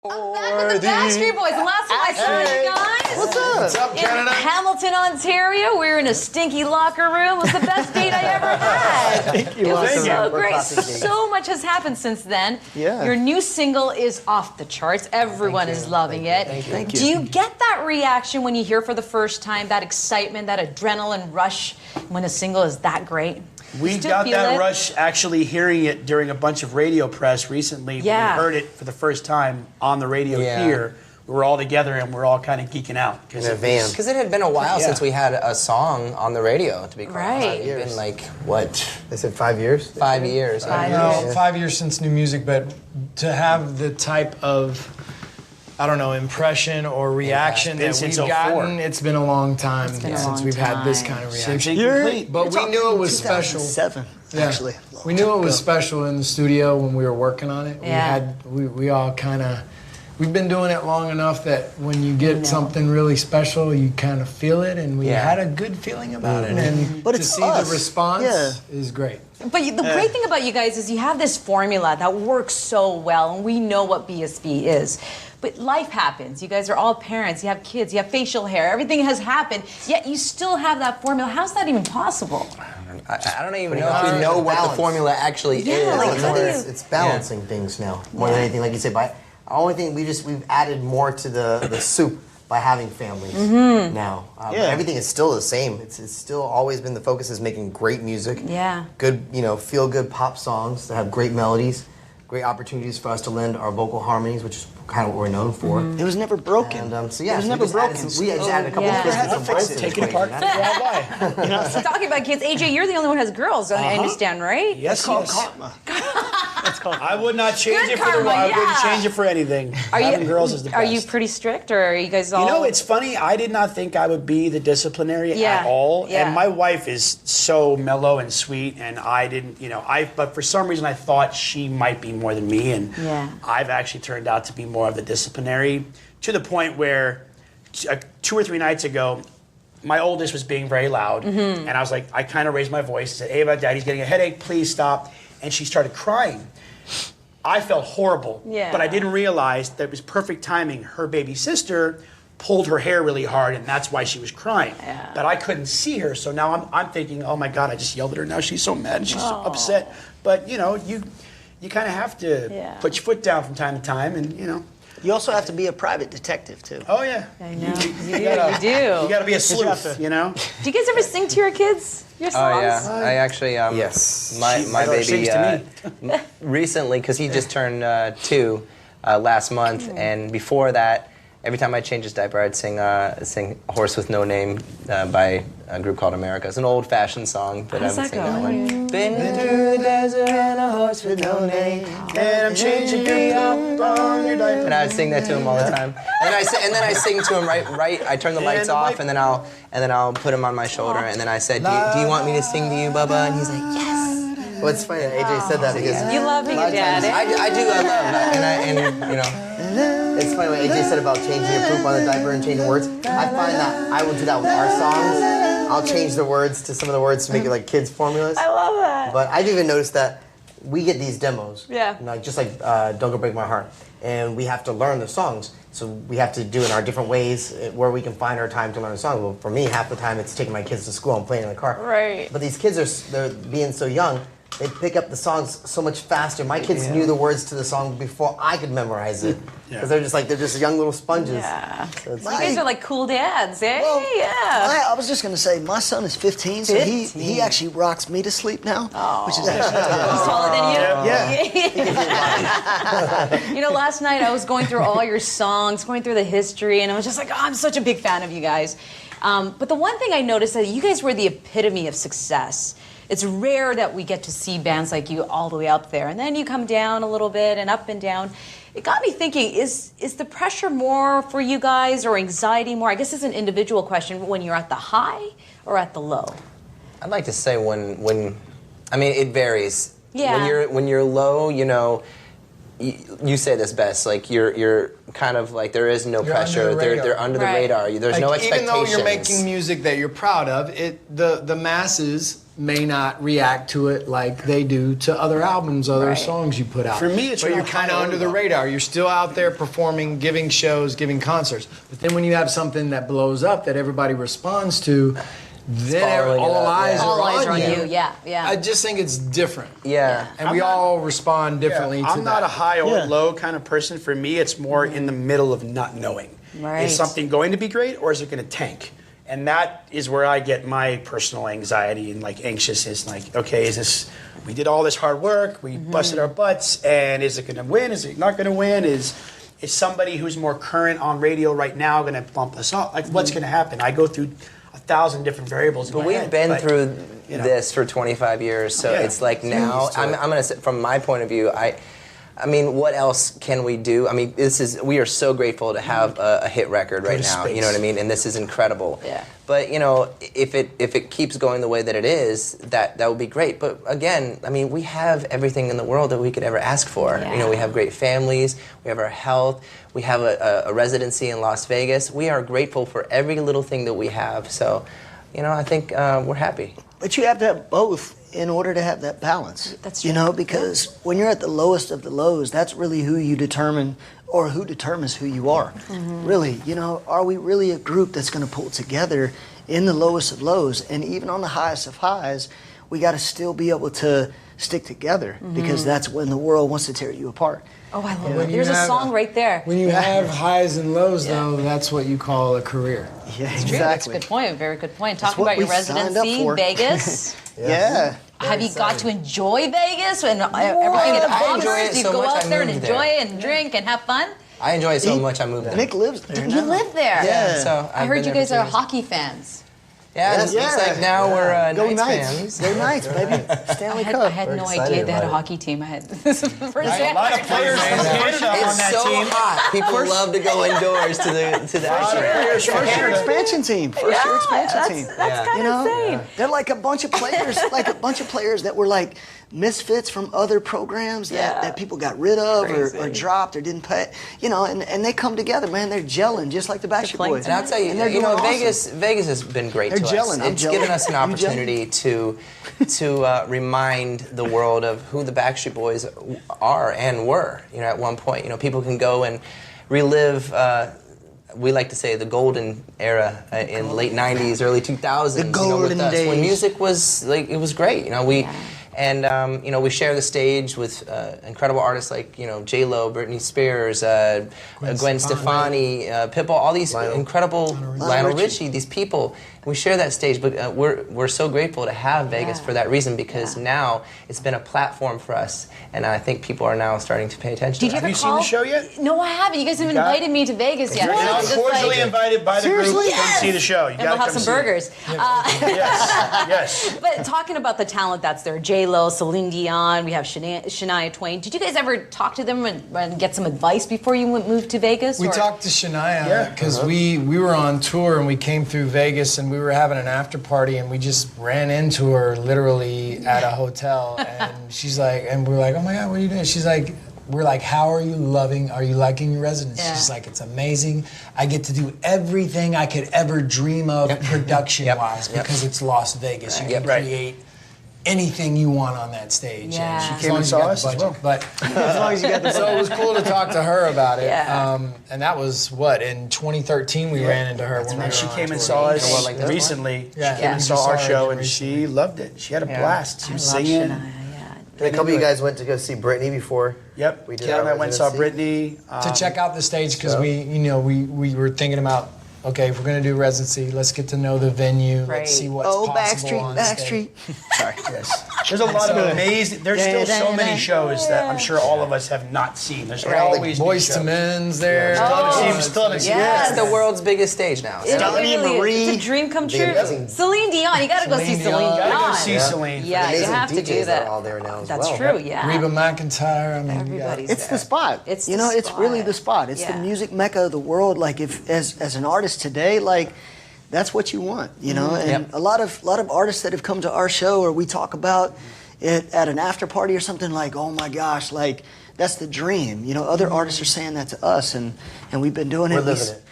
I'm back with the Backstreet Boys. The last time I saw you guys. What's up, in Canada? Hamilton, Ontario. We were in a stinky locker room. It was the best date I ever had. It was so great. So much has happened since then. Yeah. Your new single is off the charts. Everyone is loving it. Thank you. Do you get that reaction when you hear for the first time, that excitement, that adrenaline rush when a single is that great? We Still got feel that it? rush actually hearing it during a bunch of radio press recently. Yeah. When we heard it for the first time on the radio here. We were all together and we're all kind of geeking out. In a van. Because it had been a while since we had a song on the radio, to be quite honest. Right. It had been like, what? They said 5 years? 5 years. 5 yeah. years. 5 years since new music, but to have the type of, I don't know, impression or reaction been that since we've 04. gotten, it's been a long time been a since long we've had this time. kind of Same reaction. thing complete. But we knew it was special. 2007, Yeah. actually. We knew it was special in the studio when we were working on it. Yeah. We all kind of, we've been doing it long enough that when you get something really special, you kind of feel it, and we had a good feeling about it. And But to it's see us. the response Yeah. is great. But the great thing about you guys is you have this formula that works so well, and we know what BSB is. But life happens. You guys are all parents. You have kids. You have facial hair. Everything has happened. Yet you still have that formula. How's that even possible? I don't even know if we know what the formula actually Yeah, is. like, It's, how do you- it's balancing things now, more than anything. Like you said, the only thing we've added more to the soup by having families now. Everything is still the same. It's still always been the focus is making great music. Yeah. Good, feel good pop songs that have great melodies, great opportunities for us to lend our vocal harmonies, which is kind of what we're known for. It was never broken. And so it was we never just broken. added we just added a couple yeah. of pieces of Fix voice it. to Take the it apart. equation. That's- Talking about kids, AJ, you're the only one who has girls, I understand, right? Yes, called yes. karma. That's called I would not change Good it for the karma, world. I wouldn't yeah. change it for anything. Having girls is the best. Are you pretty strict, or are you guys all? You know, it's funny. I did not think I would be the disciplinary Yeah, at all. yeah. And my wife is so mellow and sweet, and I didn't, but for some reason I thought she might be more than me, and Yeah. I've actually turned out to be more of the disciplinary, to the point where 2 or 3 nights ago, my oldest was being very loud, and I was like, I kind of raised my voice and said, Ava, Daddy's getting a headache, please stop. And she started crying. I felt horrible, Yeah. but I didn't realize that it was perfect timing. Her baby sister pulled her hair really hard, and that's why she was crying. Yeah. But I couldn't see her, so now I'm thinking, oh my God, I just yelled at her. Now she's so mad and she's so upset. But you kind of have to put your foot down from time to time, and You also have to be a private detective, too. Oh yeah. I know. You gotta, You do. You gotta be a sleuth, have to- Do you guys ever sing to your kids? Your songs? Oh yeah, I actually Yes. my daughter baby sings to recently, because he just turned 2 last month, and before that, every time I change his diaper, I'd sing "Horse with No Name" by a group called America. It's an old-fashioned song, but How's I've that sing go? that one. Been through the desert and a horse with no name, and I'm changing your poop on your diaper. And I would sing that to him all the time. And then I sing to him right. I turn the lights off, and then I'll put him on my shoulder, and then I said, do you want me to sing to you, Bubba? And he's like, yes. Well, it's funny that AJ said that because You love being a dad, eh? I do. I love that, it's funny what AJ said about changing your poop on the diaper and changing words. I find that I will do that with our songs. I'll change the words to some of the words to make it like kids' formulas. I love that. But I've even noticed that we get these demos. Yeah. Just like Don't Go Break My Heart. And we have to learn the songs. So we have to do it in our different ways where we can find our time to learn a song. Well, for me, half the time it's taking my kids to school and playing in the car. Right. But these kids they're being so young, they pick up the songs so much faster. My kids knew the words to the song before I could memorize it. Because they're just young little sponges. Yeah. So it's You guys are like cool dads, eh? Well, yeah. I was just going to say, my son is 15, so he actually rocks me to sleep now, which is He's taller than you? Yeah. Last night I was going through all your songs, going through the history, and I was just like, I'm such a big fan of you guys. But the one thing I noticed is that you guys were the epitome of success. It's rare that we get to see bands like you all the way up there, and then you come down a little bit and up and down. It got me thinking, is the pressure more for you guys, or anxiety more? I guess it's an individual question, when you're at the high or at the low? I'd like to say when it varies. Yeah. When you're low, you say this best. Like you're kind of like there is no pressure. They're under the Right. radar. There's no expectations. Even though you're making music that you're proud of, the masses may not react to it like they do to other albums, other Right. songs you put out. For me, it's but not you're kind of high or under the low. radar. You're still out there performing, giving shows, giving concerts. But then when you have something that blows up that everybody responds to, then following it all up, eyes yeah. All are eyes on are on you. you. Yeah, yeah. I just think it's different. Yeah. And we all respond differently to I'm not that. a high or Yeah. low kind of person. For me, it's more in the middle of not knowing. Right. Is something going to be great or is it going to tank? And that is where I get my personal anxiety and like anxiousness. Like, okay, is this? We did all this hard work. We busted our butts, and is it going to win? Is it not going to win? Is somebody who's more current on radio right now going to bump us up? Like, what's going to happen? I go through 1,000 different variables. But we've been through you know. this for 25 years, so Yeah. it's like now. used to I'm it. going to say, from my point of view, I mean, what else can we do? I mean, we are so grateful to have a hit record right to now. space. You know what I mean? And this is incredible. Yeah. But you know, if it keeps going the way that it is, that would be great. But again, I mean, we have everything in the world that we could ever ask for. Yeah. You know, we have great families, we have our health, we have a residency in Las Vegas. We are grateful for every little thing that we have. So, you know, I think we're happy. But you have to have both in order to have that balance. That's You true. know, because when you're at the lowest of the lows, that's really who you determine, or who determines who you are. Really, you know, are we really a group that's going to pull together in the lowest of lows? And even on the highest of highs, we got to still be able to stick together because that's when the world wants to tear you apart. Oh, I love When it. you There's a have- song right there. When you have highs and lows, though, that's what you call a career. Yeah, That's a exactly. good point. Very good point. That's Talking what about your we signed up residency, for. Vegas. Yeah. Have you got to enjoy Vegas and everything it I enjoy offers? it Do you so go much, out I there and moved enjoy there. it and drink and have fun? I enjoy it so much. I moved there. Nick lives there You now. live there. Yeah. So I I've heard been you there guys for are 2 years. hockey fans. Yeah, it's like now we're Go Knights Knights. fans. Go Knights, baby. Stanley I Cup. had no excited idea they had a about it. hockey team. I had this is the first A lot of players from Canada on It's that so team. hot. People love to go indoors to the action. First year expansion team. First year expansion team. That's kind You of know, insane. they're like a bunch of players, that were like misfits from other programs Yeah. that people got rid of or Crazy. dropped or didn't pay. You know, and they come together, man. They're gelling just like the Backstreet playing Boys. And I'll tell you, And they're you know, doing awesome. Vegas has been great They're to gelling, us. I'm It's gelling. given us an You gelling? opportunity to remind the world of who the Backstreet Boys are and were. You know, at one point, you know, people can go and relive. We like to say the golden era in late '90s, early 2000s. The with golden us, when days. music was like it was great. You know, And you know, we share the stage with incredible artists like, you know, J-Lo, Britney Spears, Gwen Stefani, Pitbull, all these incredible Lionel Richie, these people. We share that stage, but we're so grateful to have Vegas for that reason, because now it's been a platform for us, and I think people are now starting to pay attention. Did to you that. ever Have you seen the show yet? No, I haven't. You guys haven't got- invited me to Vegas yet. You're So now I'm just cordially like- invited by the group to Seriously? come see the show. You and gotta we'll have come some see it. burgers. Yes. But talking about the talent that's there, J-Lo, Celine Dion, we have Shania Twain. Did you guys ever talk to them and get some advice before you moved to Vegas? We or- talked to Shania Yeah. because we were on tour and we came through Vegas and we were having an after party and we just ran into her literally at a hotel and she's like, and we're like, oh my God, what are you doing? She's like, we're like, are you liking your residence? Yeah. She's like, it's amazing. I get to do everything I could ever dream of production-wise because it's Las Vegas. You can Right. create anything you want on that stage. Yeah. She as came long and as you saw got us the as budget. well. But As long as you got the so it was cool to talk to her about it. Yeah. And that was what, in 2013 we ran into her when we were And she on came and tour. saw us Well, like this one? recently. Yeah. She came and Yeah. saw our Just saw her show, again and she loved it. She had a blast. She I was love singing. Shania, yeah. And a couple of you guys went to go see Britney before. Yep. We did Kel and our I went and saw residency. Britney. To check out the stage because we were thinking about, okay, if we're going to do residency, let's get to know the venue. Right. Let's see what's Oh, possible on Backstreet. Sorry. Yes. There's a lot of amazing. There's still so many shows that I'm sure all of us have not seen. There's always new Boys shows. to Men's there. Still haven't seen- still haven't seen Yes. It's the world's biggest stage now. It Donnie really is. Marie. It's a dream come true. amazing- Celine Dion, you gotta go see Celine Celine Dion. Dion. Gotta go see Yeah. Celine. Yeah, you Amazing have to DJs do that. are all there now as That's well. true. Yeah. Reba McEntire. I mean, Everybody's It's there. the spot. It's you the know, it's really spot. the spot. It's the Yeah. music mecca of the world. Like if as an artist today, like that's what you want, you know. And a lot of artists that have come to our show or we talk about it at an after party or something, like, oh my gosh, like that's the dream. You know, other artists are saying that to us, and we've been doing it. We're living it.